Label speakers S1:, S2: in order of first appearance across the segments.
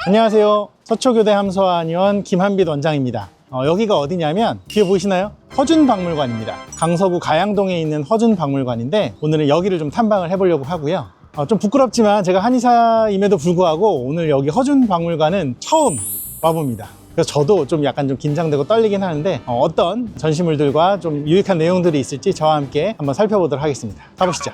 S1: 안녕하세요. 서초교대 함서한의원 김한빛 원장입니다. 여기가 어디냐면 뒤에 보이시나요? 허준박물관입니다. 강서구 가양동에 있는 허준박물관인데 오늘은 여기를 좀 탐방을 해보려고 하고요. 좀 부끄럽지만 제가 한의사임에도 불구하고 오늘 여기 허준박물관은 처음 와봅니다. 그래서 저도 좀 약간 좀 긴장되고 떨리긴 하는데 어떤 전시물들과 좀 유익한 내용들이 있을지 저와 함께 한번 살펴보도록 하겠습니다. 가보시죠.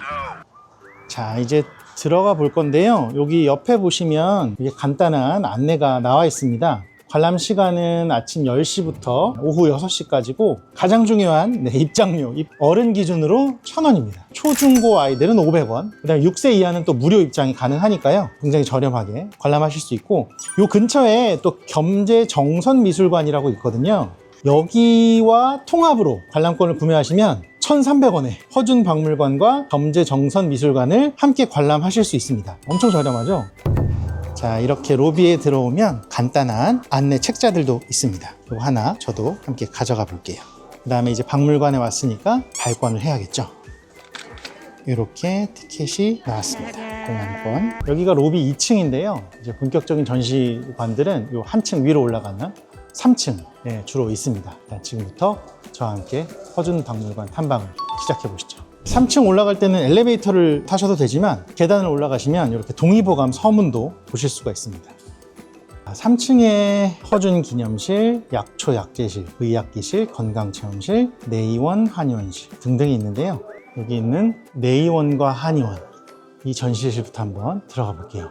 S1: 자, 이제 들어가 볼 건데요. 여기 옆에 보시면 이게 간단한 안내가 나와 있습니다. 관람 시간은 아침 10시부터 오후 6시까지고 가장 중요한 입장료, 어른 기준으로 1,000원입니다. 초중고 아이들은 500원, 그 다음에 6세 이하는 또 무료 입장이 가능하니까요. 굉장히 저렴하게 관람하실 수 있고, 요 근처에 또 겸재정선미술관이라고 있거든요. 여기와 통합으로 관람권을 구매하시면 1,300원에 허준박물관과 겸재정선미술관을 함께 관람하실 수 있습니다. 엄청 저렴하죠? 자, 이렇게 로비에 들어오면 간단한 안내 책자들도 있습니다. 이거 하나 저도 함께 가져가 볼게요. 그 다음에 이제 박물관에 왔으니까 발권을 해야겠죠. 이렇게 티켓이 나왔습니다. 공연권. 여기가 로비 2층인데요. 이제 본격적인 전시관들은 요 한층 위로 올라가는 3층에 주로 있습니다. 일단 지금부터 저와 함께 허준박물관 탐방을 시작해 보시죠. 3층 올라갈 때는 엘리베이터를 타셔도 되지만 계단을 올라가시면 이렇게 동의보감 서문도 보실 수가 있습니다. 3층에 허준기념실, 약초약재실, 의학기실, 건강체험실, 내의원, 한의원실 등등이 있는데요. 여기 있는 내의원과 한의원, 이 전시실부터 한번 들어가 볼게요.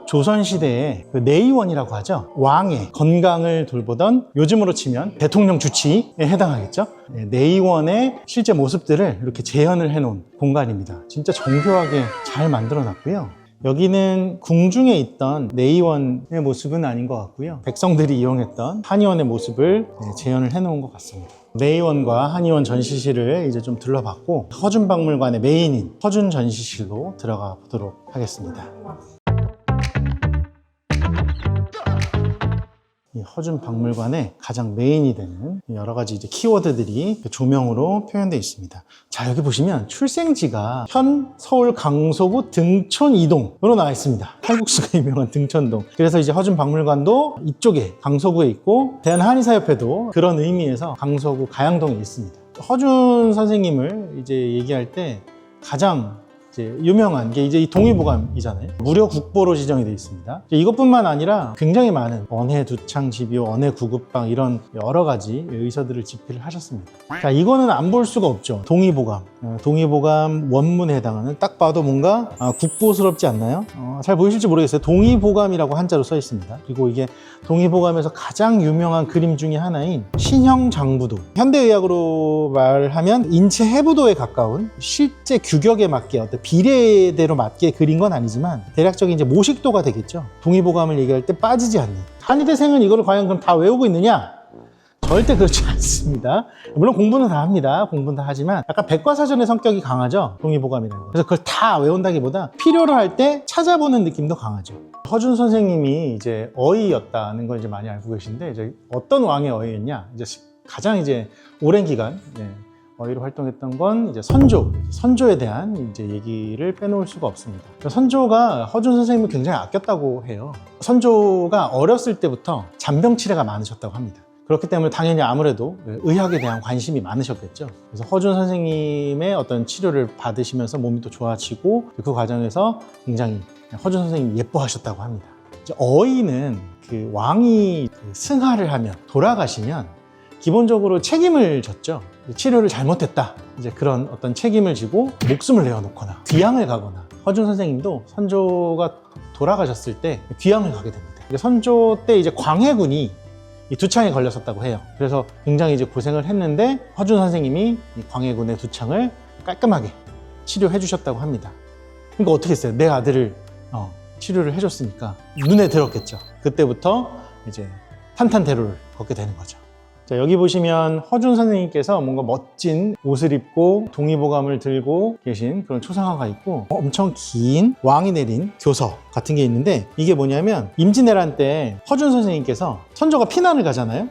S1: 조선시대에 그 내의원이라고 하죠. 왕의 건강을 돌보던, 요즘으로 치면 대통령 주치의에 해당하겠죠. 내의원의 실제 모습들을 이렇게 재현을 해놓은 공간입니다. 진짜 정교하게 잘 만들어 놨고요. 여기는 궁중에 있던 내의원의 모습은 아닌 것 같고요. 백성들이 이용했던 한의원의 모습을 재현을 해놓은 것 같습니다. 내의원과 한의원 전시실을 이제 좀 둘러봤고, 허준박물관의 메인인 허준 전시실로 들어가 보도록 하겠습니다. 이 허준박물관의 가장 메인이 되는 여러 가지 이제 키워드들이 조명으로 표현되어 있습니다. 자, 여기 보시면 출생지가 현 서울 강서구 등촌 2동으로 나와 있습니다. 칼국수가 유명한 등촌동. 그래서 이제 허준박물관도 이쪽에 강서구에 있고, 대한한의사협회도 그런 의미에서 강서구 가양동에 있습니다. 허준 선생님을 이제 얘기할 때 가장 유명한 게 이제 이 동의보감이잖아요. 무료 국보로 지정이 되어 있습니다. 이것뿐만 아니라 굉장히 많은 언해 두창 집요, 언해 구급방 이런 여러 가지 의서들을 집필을 하셨습니다. 자, 이거는 안 볼 수가 없죠. 동의보감. 동의보감 원문에 해당하는, 딱 봐도 뭔가 국보스럽지 않나요? 잘 보이실지 모르겠어요. 동의보감이라고 한자로 써 있습니다. 그리고 이게 동의보감에서 가장 유명한 그림 중에 하나인 신형장부도, 현대의학으로 말하면 인체 해부도에 가까운 실제 규격에 맞게 어떤 비례대로 맞게 그린 건 아니지만 대략적인 이제 모식도가 되겠죠. 동의보감을 얘기할 때 빠지지 않는. 한의대생은 이걸 과연 그럼 다 외우고 있느냐? 절대 그렇지 않습니다. 물론 공부는 다 합니다. 공부는 다 하지만 약간 백과사전의 성격이 강하죠. 동의보감이라는 거. 그래서 그걸 다 외운다기보다 필요로 할 때 찾아보는 느낌도 강하죠. 허준 선생님이 이제 어이였다는 걸 이제 많이 알고 계신데, 이제 어떤 왕의 어이였냐? 이제 가장 이제 오랜 기간 어이로 활동했던 건 이제 선조에 대한 이제 얘기를 빼놓을 수가 없습니다. 선조가 허준 선생님을 굉장히 아꼈다고 해요. 선조가 어렸을 때부터 잔병 치레가 많으셨다고 합니다. 그렇기 때문에 당연히 아무래도 의학에 대한 관심이 많으셨겠죠. 그래서 허준 선생님의 어떤 치료를 받으시면서 몸이 또 좋아지고, 그 과정에서 굉장히 허준 선생님이 예뻐하셨다고 합니다. 어이는 그 왕이 승하를 하면, 돌아가시면 기본적으로 책임을 졌죠. 치료를 잘못했다, 이제 그런 어떤 책임을 지고 목숨을 내어놓거나 귀향을 가거나, 허준 선생님도 선조가 돌아가셨을 때 귀향을 가게 됩니다. 선조 때 이제 광해군이 이 두창에 걸렸었다고 해요. 그래서 굉장히 이제 고생을 했는데 허준 선생님이 이 광해군의 두창을 깔끔하게 치료해 주셨다고 합니다. 그러니까 어떻게 했어요? 내 아들을 치료를 해줬으니까 눈에 들었겠죠. 그때부터 이제 탄탄대로를 걷게 되는 거죠. 자, 여기 보시면 허준 선생님께서 뭔가 멋진 옷을 입고 동의보감을 들고 계신 그런 초상화가 있고, 엄청 긴 왕이 내린 교서 같은 게 있는데, 이게 뭐냐면 임진왜란 때 허준 선생님께서, 선조가 피난을 가잖아요.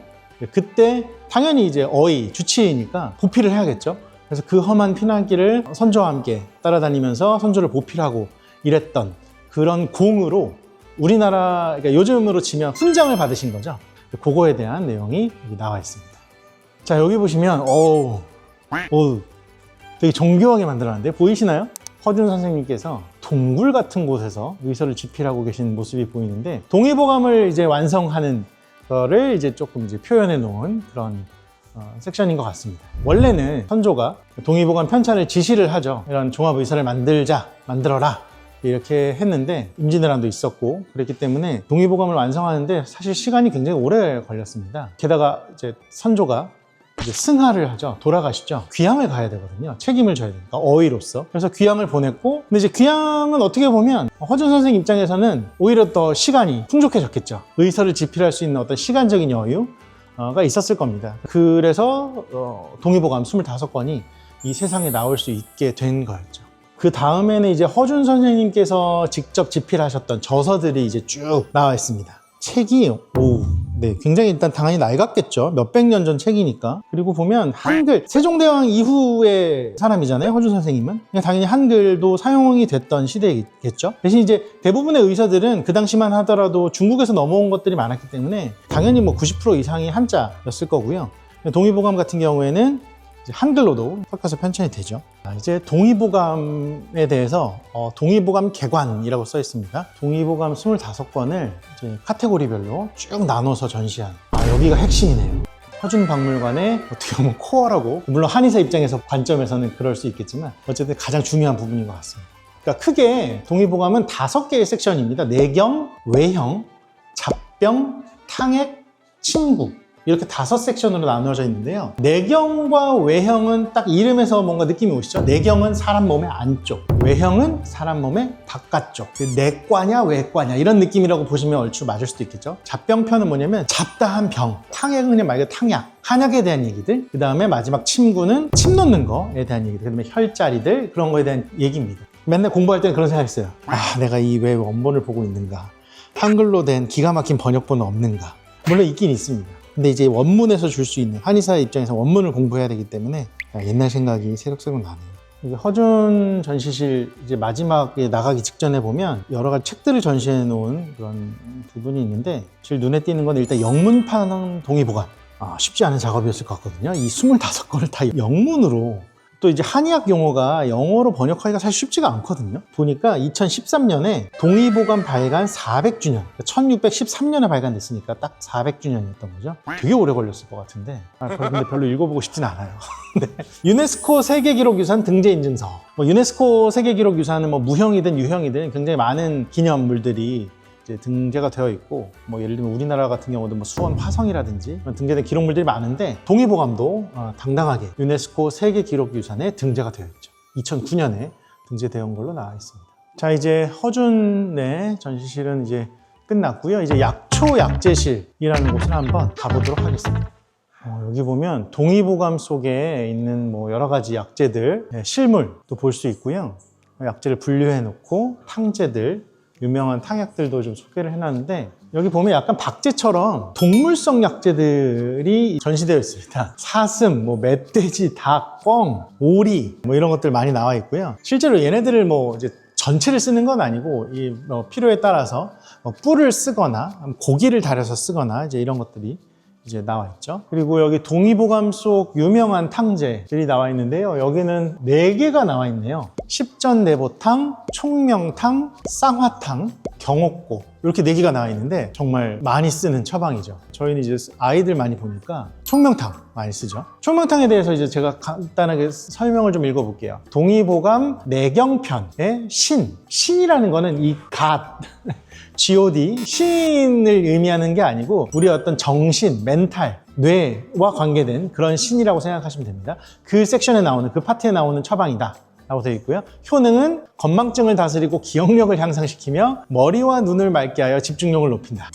S1: 그때 당연히 이제 어이, 주치의니까 보필을 해야겠죠. 그래서 그 험한 피난길을 선조와 함께 따라다니면서 선조를 보필하고 이랬던 그런 공으로 우리나라, 그러니까 요즘으로 치면 훈장을 받으신 거죠. 그거에 대한 내용이 여기 나와 있습니다. 자, 여기 보시면 되게 정교하게 만들어놨는데 보이시나요? 허준 선생님께서 동굴 같은 곳에서 의서를 집필하고 계신 모습이 보이는데, 동의보감을 이제 완성하는 거를 이제 조금 이제 표현해 놓은 그런 섹션인 것 같습니다. 원래는 선조가 동의보감 편찬을 지시를 하죠. 이런 종합의서를 만들어라 이렇게 했는데 임진왜란도 있었고 그랬기 때문에 동의보감을 완성하는데 사실 시간이 굉장히 오래 걸렸습니다. 게다가 이제 선조가 이제 승하를 하죠. 돌아가시죠. 귀향을 가야 되거든요. 책임을 져야 되니까, 어의로서. 그래서 귀향을 보냈고, 근데 이제 귀향은 어떻게 보면 허준 선생 입장에서는 오히려 더 시간이 풍족해졌겠죠. 의서를 집필할 수 있는 어떤 시간적인 여유가 있었을 겁니다. 그래서 동의보감 25권이 이 세상에 나올 수 있게 된 거였죠. 그 다음에는 이제 허준 선생님께서 직접 집필하셨던 저서들이 이제 쭉 나와 있습니다. 책이 굉장히 일단 당연히 낡았겠죠. 몇백 년 전 책이니까. 그리고 보면 한글, 세종대왕 이후의 사람이잖아요, 허준 선생님은. 당연히 한글도 사용이 됐던 시대겠죠. 대신 이제 대부분의 의서들은 그 당시만 하더라도 중국에서 넘어온 것들이 많았기 때문에 당연히 뭐 90% 이상이 한자였을 거고요. 동의보감 같은 경우에는 한글로도 섞어서 편찬이 되죠. 이제 동의보감에 대해서 동의보감 개관이라고 써 있습니다. 동의보감 25권을 이제 카테고리별로 쭉 나눠서 전시한, 여기가 핵심이네요. 허준박물관의 어떻게 보면 코어라고, 물론 한의사 입장에서 관점에서는 그럴 수 있겠지만 어쨌든 가장 중요한 부분인 것 같습니다. 그러니까 크게 동의보감은 5개의 섹션입니다. 내경, 외형, 잡병, 탕액, 침구, 이렇게 5섹션으로 나누어져 있는데요. 내경과 외형은 딱 이름에서 뭔가 느낌이 오시죠? 내경은 사람 몸의 안쪽, 외형은 사람 몸의 바깥쪽. 내과냐 외과냐 이런 느낌이라고 보시면 얼추 맞을 수도 있겠죠. 잡병편은 뭐냐면 잡다한 병, 탕액은 그냥 말 그대로 탕약, 한약에 대한 얘기들. 그 다음에 마지막 침구는 침 놓는 거에 대한 얘기들. 그 다음에 혈자리들, 그런 거에 대한 얘기입니다. 맨날 공부할 때는 그런 생각했어요. 내가 이 왜 원본을 보고 있는가, 한글로 된 기가 막힌 번역본은 없는가. 물론 있긴 있습니다. 근데 이제 원문에서 줄 수 있는, 한의사의 입장에서 원문을 공부해야 되기 때문에 옛날 생각이 새록새록 나네요. 허준 전시실 이제 마지막에 나가기 직전에 보면 여러 가지 책들을 전시해 놓은 그런 부분이 있는데, 제일 눈에 띄는 건 일단 영문판 동의보감. 쉽지 않은 작업이었을 것 같거든요. 이 25권을 다 영문으로, 또 이제 한의학 용어가 영어로 번역하기가 사실 쉽지가 않거든요. 보니까 2013년에 동의보감 발간 400주년, 1613년에 발간됐으니까 딱 400주년이었던 거죠. 되게 오래 걸렸을 것 같은데, 근데 별로 읽어보고 싶진 않아요. 네. 유네스코 세계기록유산 등재인증서. 유네스코 세계기록유산은 무형이든 유형이든 굉장히 많은 기념물들이 이제 등재가 되어 있고, 예를 들면 우리나라 같은 경우도 수원 화성이라든지 등재된 기록물들이 많은데, 동의보감도 당당하게 유네스코 세계기록유산에 등재가 되어 있죠. 2009년에 등재되어 온 걸로 나와 있습니다. 자, 이제 허준의 전시실은 이제 끝났고요. 이제 약초약재실이라는 곳을 한번 가보도록 하겠습니다. 여기 보면 동의보감 속에 있는 여러 가지 약재들, 실물도 볼 수 있고요. 약재를 분류해 놓고 탕재들, 유명한 탕약들도 좀 소개를 해놨는데, 여기 보면 약간 박제처럼 동물성 약재들이 전시되어 있습니다. 사슴, 멧돼지, 닭, 꿩, 오리 이런 것들 많이 나와 있고요. 실제로 얘네들을 이제 전체를 쓰는 건 아니고 필요에 따라서 뿔을 쓰거나 고기를 달여서 쓰거나 이제 이런 것들이 이제 나와 있죠. 그리고 여기 동의보감 속 유명한 탕제들이 나와 있는데요. 여기는 4개가 나와 있네요. 십전내보탕, 총명탕, 쌍화탕, 경옥고, 이렇게 4개가 나와 있는데 정말 많이 쓰는 처방이죠. 저희는 이제 아이들 많이 보니까 총명탕 많이 쓰죠. 총명탕에 대해서 이제 제가 간단하게 설명을 좀 읽어볼게요. 동의보감 내경편의 신이라는 거는 이 God, 신을 의미하는 게 아니고 우리 어떤 정신, 멘탈, 뇌와 관계된 그런 신이라고 생각하시면 됩니다. 그 섹션에 나오는, 그 파트에 나오는 처방이다 라고 되어 있고요. 효능은 건망증을 다스리고 기억력을 향상시키며 머리와 눈을 맑게 하여 집중력을 높인다.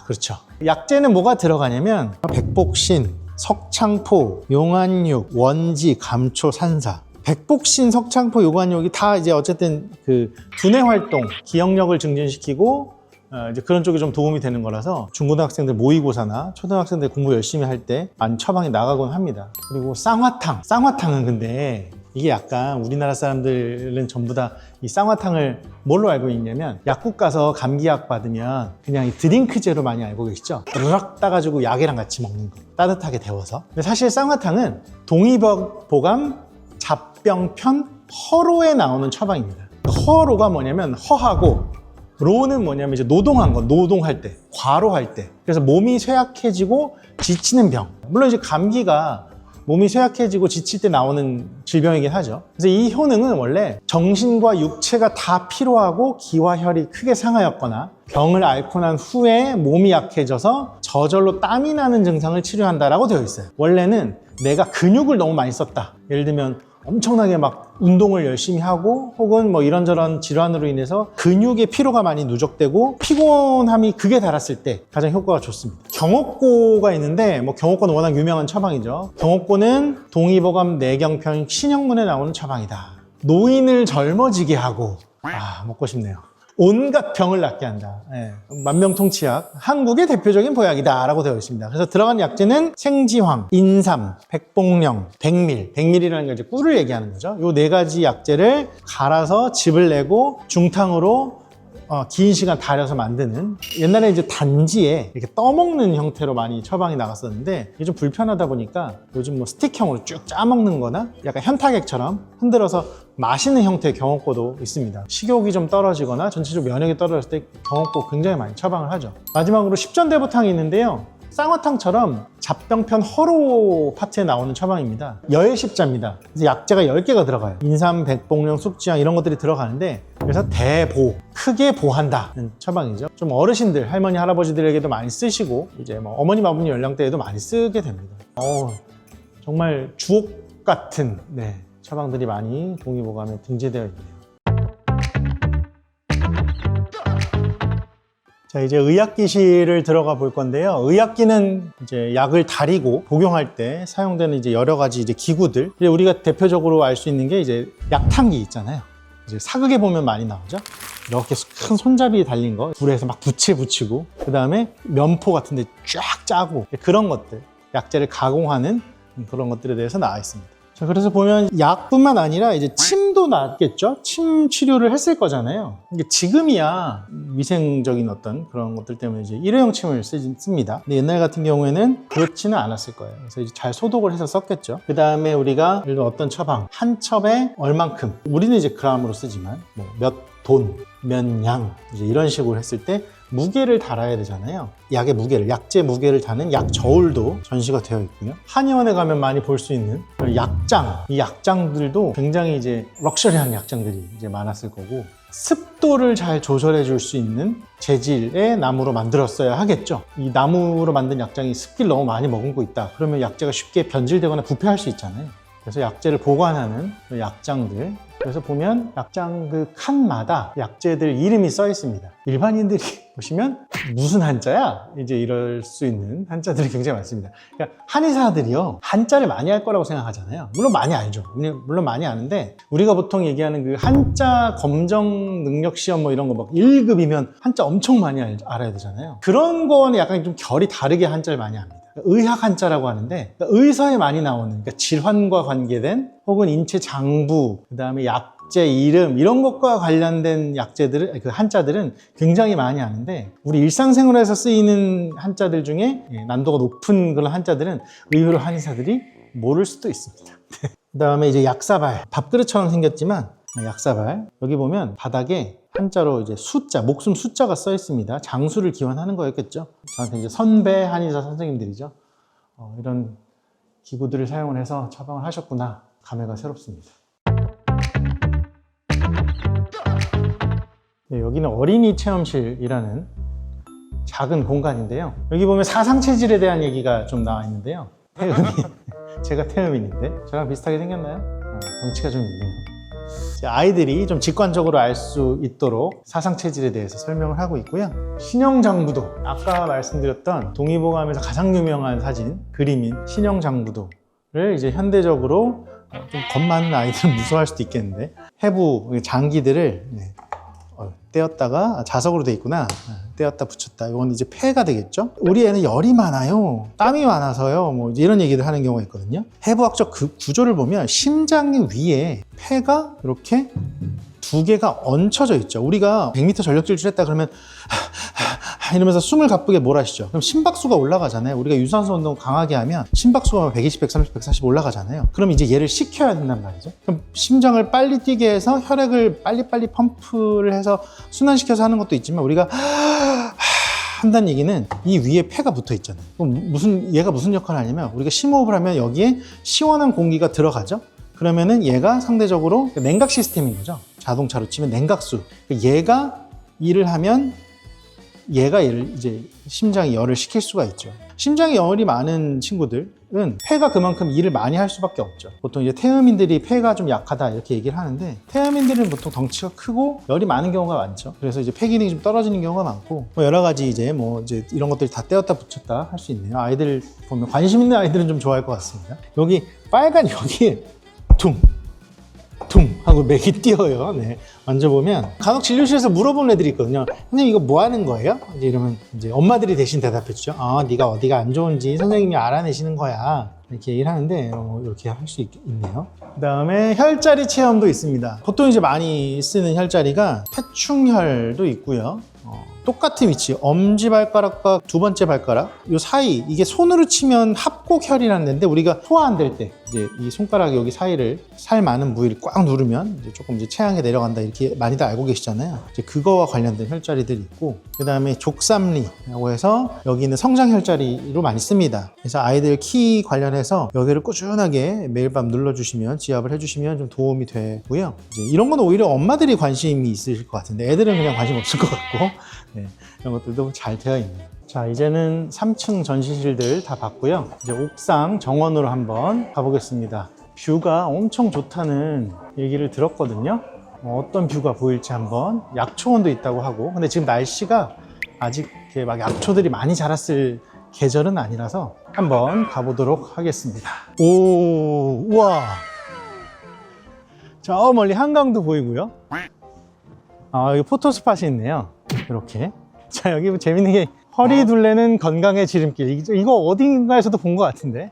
S1: 그렇죠. 약재는 뭐가 들어가냐면 백복신, 석창포, 용안육, 원지, 감초, 산사. 백복신, 석창포, 용안육이 다 이제 어쨌든 그 두뇌 활동, 기억력을 증진시키고 이제 그런 쪽에 좀 도움이 되는 거라서 중고등학생들 모의고사나 초등학생들 공부 열심히 할 때 많이 처방이 나가곤 합니다. 그리고 쌍화탕은 근데 이게 약간 우리나라 사람들은 전부 다 이 쌍화탕을 뭘로 알고 있냐면 약국 가서 감기약 받으면 그냥 이 드링크제로 많이 알고 계시죠? 으락 따가지고 약이랑 같이 먹는 거, 따뜻하게 데워서. 근데 사실 쌍화탕은 동의보감 잡병편 허로에 나오는 처방입니다. 허로가 뭐냐면 허하고, 로는 뭐냐면 이제 노동한 거, 노동할 때, 과로할 때. 그래서 몸이 쇠약해지고 지치는 병. 물론 이제 감기가 몸이 쇠약해지고 지칠 때 나오는 질병이긴 하죠. 그래서 이 효능은 원래 정신과 육체가 다 피로하고 기와 혈이 크게 상하였거나 병을 앓고 난 후에 몸이 약해져서 저절로 땀이 나는 증상을 치료한다라고 되어 있어요. 원래는 내가 근육을 너무 많이 썼다. 예를 들면 엄청나게 막 운동을 열심히 하고 혹은 뭐 이런저런 질환으로 인해서 근육의 피로가 많이 누적되고 피곤함이 극에 달했을 때 가장 효과가 좋습니다. 경옥고가 있는데 뭐 경옥고는 워낙 유명한 처방이죠. 경옥고는 동의보감 내경편 신형문에 나오는 처방이다. 노인을 젊어지게 하고 먹고 싶네요. 온갖 병을 낫게 한다. 만병통치약, 한국의 대표적인 보약이다 라고 되어 있습니다. 그래서 들어간 약재는 생지황, 인삼, 백봉령, 백밀. 백밀이라는 게 이제 꿀을 얘기하는 거죠. 이 네 가지 약재를 갈아서 즙을 내고 중탕으로 긴 시간 달여서 만드는, 옛날에 이제 단지에 이렇게 떠먹는 형태로 많이 처방이 나갔었는데 이게 좀 불편하다 보니까 요즘 뭐 스틱형으로 쭉 짜먹는 거나 약간 현타액처럼 흔들어서 마시는 형태의 경옥고도 있습니다. 식욕이 좀 떨어지거나 전체적으로 면역이 떨어졌을 때 경옥고 굉장히 많이 처방을 하죠. 마지막으로 십전대보탕이 있는데요. 쌍화탕처럼 잡병편 허로 파트에 나오는 처방입니다. 열십자입니다. 그래서 약재가 10개가 들어가요. 인삼, 백봉령, 숙지향 이런 것들이 들어가는데, 그래서 대보, 크게 보한다는 처방이죠. 좀 어르신들, 할머니, 할아버지들에게도 많이 쓰시고 이제 뭐 어머님, 아버님 연령대에도 많이 쓰게 됩니다. 정말 주옥 같은 처방들이 많이 동의보감에 등재되어 있네요. 자, 이제 의약기실을 들어가 볼 건데요. 의약기는 이제 약을 다리고 복용할 때 사용되는 이제 여러 가지 이제 기구들. 우리가 대표적으로 알 수 있는 게 이제 약탕기 있잖아요. 이제 사극에 보면 많이 나오죠. 이렇게 큰 손잡이에 달린 거, 불에서 막 부채 붙이고, 그 다음에 면포 같은 데 쫙 짜고, 그런 것들, 약재를 가공하는 그런 것들에 대해서 나와 있습니다. 자, 그래서 보면 약뿐만 아니라 이제 침도 낫겠죠? 침 치료를 했을 거잖아요. 이게 지금이야 위생적인 어떤 그런 것들 때문에 이제 일회용 침을 씁니다. 근데 옛날 같은 경우에는 그렇지는 않았을 거예요. 그래서 이제 잘 소독을 해서 썼겠죠. 그 다음에 우리가 예를 들어 어떤 처방, 한 첩에 얼만큼, 우리는 이제 그람으로 쓰지만 뭐 몇 돈, 몇 양, 이제 이런 식으로 했을 때 무게를 달아야 되잖아요. 약의 무게를, 약재 무게를 다는 약 저울도 전시가 되어 있고요. 한의원에 가면 많이 볼 수 있는 약장, 이 약장들도 굉장히 이제 럭셔리한 약장들이 이제 많았을 거고, 습도를 잘 조절해 줄 수 있는 재질의 나무로 만들었어야 하겠죠. 이 나무로 만든 약장이 습기를 너무 많이 머금고 있다. 그러면 약재가 쉽게 변질되거나 부패할 수 있잖아요. 그래서 약재를 보관하는 약장들, 그래서 보면 약장 그 칸마다 약재들 이름이 써 있습니다. 일반인들이 보시면 무슨 한자야? 이제 이럴 수 있는 한자들이 굉장히 많습니다. 그러니까 한의사들이요, 한자를 많이 할 거라고 생각하잖아요. 물론 많이 알죠. 물론 많이 아는데, 우리가 보통 얘기하는 그 한자 검정 능력 시험 뭐 이런 거 막 1급이면 한자 엄청 많이 알아야 되잖아요. 그런 거는 약간 좀 결이 다르게 한자를 많이 합니다. 의학 한자라고 하는데, 의서에 많이 나오는, 그러니까 질환과 관계된 혹은 인체 장부, 그 다음에 약재 이름 이런 것과 관련된 약재들은, 그 한자들은 굉장히 많이 아는데, 우리 일상생활에서 쓰이는 한자들 중에 난도가 높은 그런 한자들은 의외로 한의사들이 모를 수도 있습니다. 그 다음에 이제 약사발, 밥그릇처럼 생겼지만 약사발, 여기 보면 바닥에 한자로 이제 숫자, 목숨 숫자가 써 있습니다. 장수를 기원하는 거였겠죠. 저한테 이제 선배 한의사 선생님들이죠. 이런 기구들을 사용을 해서 처방을 하셨구나. 감회가 새롭습니다. 네, 여기는 어린이 체험실이라는 작은 공간인데요. 여기 보면 사상체질에 대한 얘기가 좀 나와 있는데요. 태음인, 제가 태음인인데 저랑 비슷하게 생겼나요? 덩치가 좀 있네요. 아이들이 좀 직관적으로 알 수 있도록 사상체질에 대해서 설명을 하고 있고요. 신형장부도, 아까 말씀드렸던 동의보감에서 가장 유명한 사진, 그림인 신형장부도를 이제 현대적으로 좀 겁 많은 아이들은 무서워할 수도 있겠는데, 해부 장기들을 떼었다가 자석으로 돼 있구나. 떼었다 붙였다. 이건 이제 폐가 되겠죠. 우리 애는 열이 많아요, 땀이 많아서요, 뭐 이런 얘기를 하는 경우가 있거든요. 해부학적 그 구조를 보면 심장 위에 폐가 이렇게 두 개가 얹혀져 있죠. 우리가 100m 전력 질주를 했다 그러면 이러면서 숨을 가쁘게 몰아쉬죠. 그럼 심박수가 올라가잖아요. 우리가 유산소 운동 강하게 하면 심박수가 120, 130, 140 올라가잖아요. 그럼 이제 얘를 식혀야 된단 말이죠. 그럼 심장을 빨리 뛰게 해서 혈액을 빨리빨리 펌프를 해서 순환시켜서 하는 것도 있지만, 우리가 한다는 얘기는 이 위에 폐가 붙어 있잖아요. 그럼 얘가 무슨 역할을 하냐면, 우리가 심호흡을 하면 여기에 시원한 공기가 들어가죠. 그러면은 얘가 상대적으로 냉각 시스템인 거죠. 자동차로 치면 냉각수. 얘가 일을 하면 얘가 이제 심장이 열을 식힐 수가 있죠. 심장에 열이 많은 친구들은 폐가 그만큼 일을 많이 할 수밖에 없죠. 보통 이제 태음인들이 폐가 좀 약하다 이렇게 얘기를 하는데, 태음인들은 보통 덩치가 크고 열이 많은 경우가 많죠. 그래서 이제 폐 기능이 좀 떨어지는 경우가 많고, 뭐 여러 가지 이제 이런 것들이 다 떼었다 붙였다 할 수 있네요. 아이들 보면 관심 있는 아이들은 좀 좋아할 것 같습니다. 여기 빨간 여기에 퉁 하고 맥이 뛰어요. 네. 만져보면 간혹 진료실에서 물어보는 애들이 있거든요. 선생님 이거 뭐 하는 거예요? 이제 이러면 이제 엄마들이 대신 대답해 주죠. 네가 어디가 안 좋은지 선생님이 알아내시는 거야. 이렇게 얘기를 하는데 이렇게 할 수 있네요. 그 다음에 혈자리 체험도 있습니다. 보통 이제 많이 쓰는 혈자리가 태충혈도 있고요. 똑같은 위치, 엄지발가락과 두 번째 발가락 요 사이, 이게 손으로 치면 합곡혈이라는 데인데, 우리가 소화 안 될 때 이제 이 손가락 여기 사이를, 살 많은 부위를 꽉 누르면 이제 조금 이제 체향에 내려간다, 이렇게 많이들 알고 계시잖아요. 이제 그거와 관련된 혈자리들이 있고, 그 다음에 족삼리라고 해서 여기는 성장 혈자리로 많이 씁니다. 그래서 아이들 키 관련해서 여기를 꾸준하게 매일 밤 눌러주시면, 지압을 해주시면 좀 도움이 되고요. 이제 이런 건 오히려 엄마들이 관심이 있으실 것 같은데, 애들은 그냥 관심 없을 것 같고, 네, 이런 것들도 잘 되어 있네요. 자, 이제는 3층 전시실들 다 봤고요. 이제 옥상 정원으로 한번 가보겠습니다. 뷰가 엄청 좋다는 얘기를 들었거든요. 어떤 뷰가 보일지 한번. 약초원도 있다고 하고, 근데 지금 날씨가 아직 이렇게 막 약초들이 많이 자랐을 계절은 아니라서 한번 가보도록 하겠습니다. 오, 우와. 저 멀리 한강도 보이고요. 여기 포토스팟이 있네요. 이렇게. 자, 여기 뭐 재밌는 게, 허리 둘레는 건강의 지름길. 이거 어딘가에서도 본 것 같은데.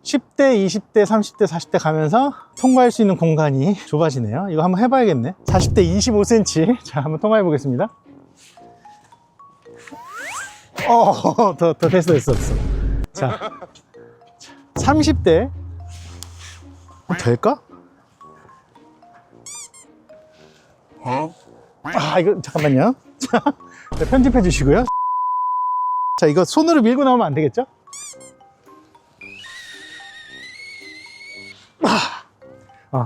S1: 10대, 20대, 30대, 40대 가면서 통과할 수 있는 공간이 좁아지네요. 이거 한번 해봐야겠네. 40대 25cm. 자, 한번 통과해 보겠습니다. 됐어. 자, 30대. 될까? 이거 잠깐만요. 자, 편집해 주시고요. 자, 이거 손으로 밀고 나오면 안 되겠죠?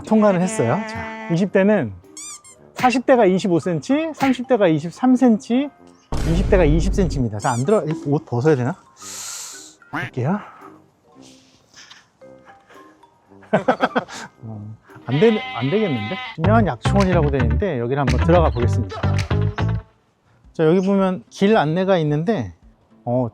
S1: 통과를 했어요. 자, 20대는 40대가 25cm, 30대가 23cm, 20대가 20cm입니다. 자, 안 들어, 옷 벗어야 되나? 볼게요. 안 되겠는데? 유명한 약초원이라고 되어 있는데, 여기를 한번 들어가 보겠습니다. 자, 여기 보면 길 안내가 있는데,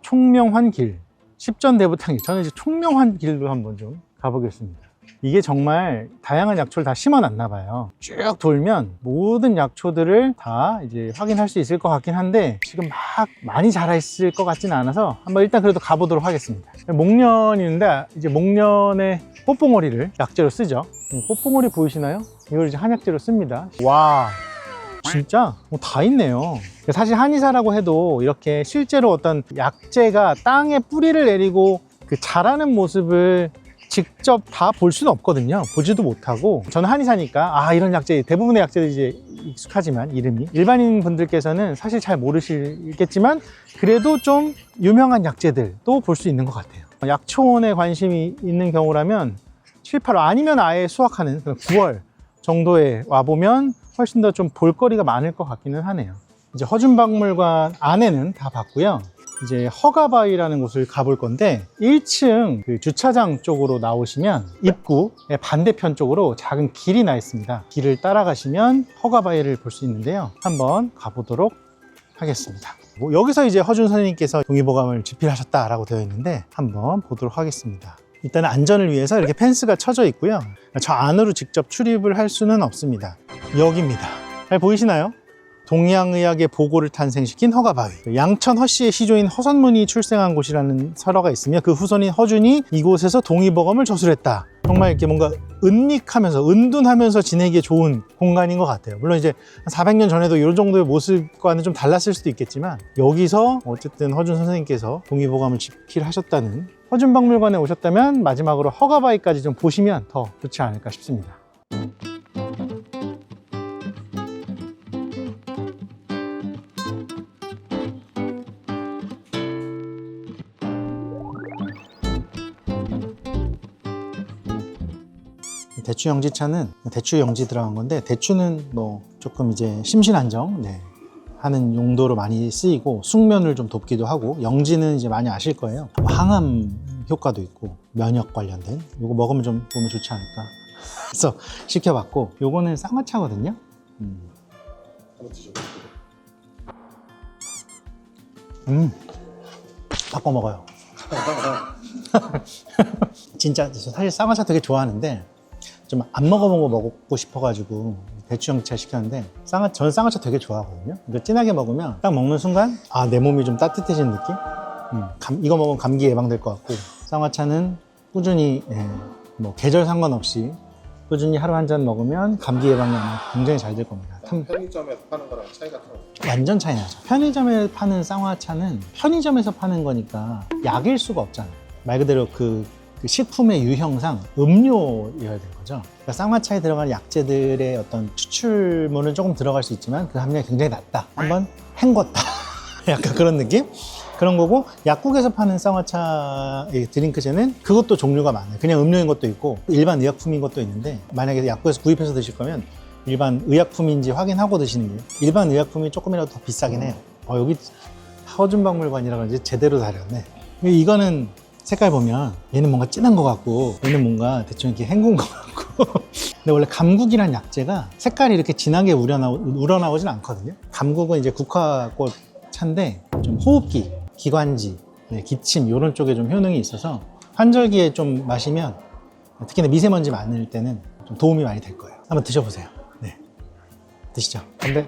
S1: 총명환길, 십전대부탕길. 저는 이제 총명환길로 한번 좀 가보겠습니다. 이게 정말 다양한 약초를 다 심어 놨나 봐요. 쭉 돌면 모든 약초들을 다 이제 확인할 수 있을 것 같긴 한데, 지금 막 많이 자라 있을 것 같지는 않아서 한번 일단 그래도 가보도록 하겠습니다. 목련인데, 이제 목련의 뽀뽕오리를 약재로 쓰죠. 뽀뽕오리 보이시나요? 이걸 이제 한약재로 씁니다. 와, 진짜 다 있네요. 사실 한의사라고 해도 이렇게 실제로 어떤 약재가 땅에 뿌리를 내리고 그 자라는 모습을 직접 다 볼 수는 없거든요. 보지도 못하고. 저는 한의사니까 이런 약재, 대부분의 약재들이 이제 익숙하지만 이름이, 일반인 분들께서는 사실 잘 모르시겠지만 그래도 좀 유명한 약재들도 볼 수 있는 것 같아요. 약초원에 관심이 있는 경우라면 7, 8월 아니면 아예 수확하는 9월 정도에 와보면 훨씬 더 좀 볼거리가 많을 것 같기는 하네요. 이제 허준박물관 안에는 다 봤고요. 이제 허가바위라는 곳을 가볼 건데, 1층 그 주차장 쪽으로 나오시면 입구의 반대편 쪽으로 작은 길이 나 있습니다. 길을 따라가시면 허가바위를 볼 수 있는데요. 한번 가보도록 하겠습니다. 여기서 이제 허준 선생님께서 동의보감을 집필하셨다라고 되어 있는데, 한번 보도록 하겠습니다. 일단 안전을 위해서 이렇게 펜스가 쳐져 있고요. 저 안으로 직접 출입을 할 수는 없습니다. 여기입니다. 잘 보이시나요? 동양의학의 보고를 탄생시킨 허가바위. 양천 허씨의 시조인 허선문이 출생한 곳이라는 설화가 있으며 그 후손인 허준이 이곳에서 동의보감을 저술했다. 정말 이렇게 뭔가 은닉하면서 은둔하면서 지내기에 좋은 공간인 것 같아요. 물론 이제 400년 전에도 이 정도의 모습과는 좀 달랐을 수도 있겠지만 여기서 어쨌든 허준 선생님께서 동의보감을 집필하셨다는, 허준박물관에 오셨다면 마지막으로 허가바위까지 좀 보시면 더 좋지 않을까 싶습니다. 대추 영지차는 대추 영지 들어간 건데, 대추는 뭐 조금 이제 심신안정 하는 용도로 많이 쓰이고 숙면을 좀 돕기도 하고, 영지는 이제 많이 아실 거예요. 항암 효과도 있고 면역 관련된, 이거 먹으면 좀 몸에 좋지 않을까 그래서 시켜봤고, 요거는 쌍화차거든요.
S2: 한번 드셔보세요.
S1: 바꿔 먹어요. 진짜 사실 쌍화차 되게 좋아하는데 좀 안 먹어본 거 먹고 싶어가지고 대추 영차 시켰는데, 저는 쌍화차 되게 좋아하거든요. 이거 진하게 먹으면 딱 먹는 순간 내 몸이 좀 따뜻해진 느낌? 이거 먹으면 감기 예방될 것 같고, 쌍화차는 꾸준히 뭐 계절 상관없이 꾸준히 하루 한 잔 먹으면 감기 예방이 굉장히 잘 될 겁니다.
S2: 편의점에서 파는 거랑 차이가 좀
S1: 완전 차이 나죠. 편의점에 파는 쌍화차는 편의점에서 파는 거니까 약일 수가 없잖아요. 말 그대로 그 식품의 유형상 음료여야 되는 거죠. 그러니까 쌍화차에 들어가는 약재들의 어떤 추출물은 조금 들어갈 수 있지만 그 함량이 굉장히 낮다. 한번 헹궜다. 약간 그런 느낌? 그런 거고, 약국에서 파는 쌍화차 드링크제는 그것도 종류가 많아요. 그냥 음료인 것도 있고 일반 의약품인 것도 있는데, 만약에 약국에서 구입해서 드실 거면 일반 의약품인지 확인하고 드시는 게, 일반 의약품이 조금이라도 더 비싸긴 해요. 여기 허준박물관이라 그런지 제대로 다녔네. 이거는 색깔 보면 얘는 뭔가 진한 것 같고 얘는 뭔가 대충 이렇게 헹군 것 같고 근데 원래 감국이란 약재가 색깔이 이렇게 진하게 우러나오진 않거든요. 감국은 이제 국화꽃 차인데 좀 호흡기, 기관지, 기침 이런 쪽에 좀 효능이 있어서 환절기에 좀 마시면, 특히나 미세먼지 많을 때는 좀 도움이 많이 될 거예요. 한번 드셔보세요. 네, 드시죠.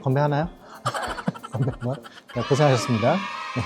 S1: 건배 하나요? 건배 한번. 고생하셨습니다. 네.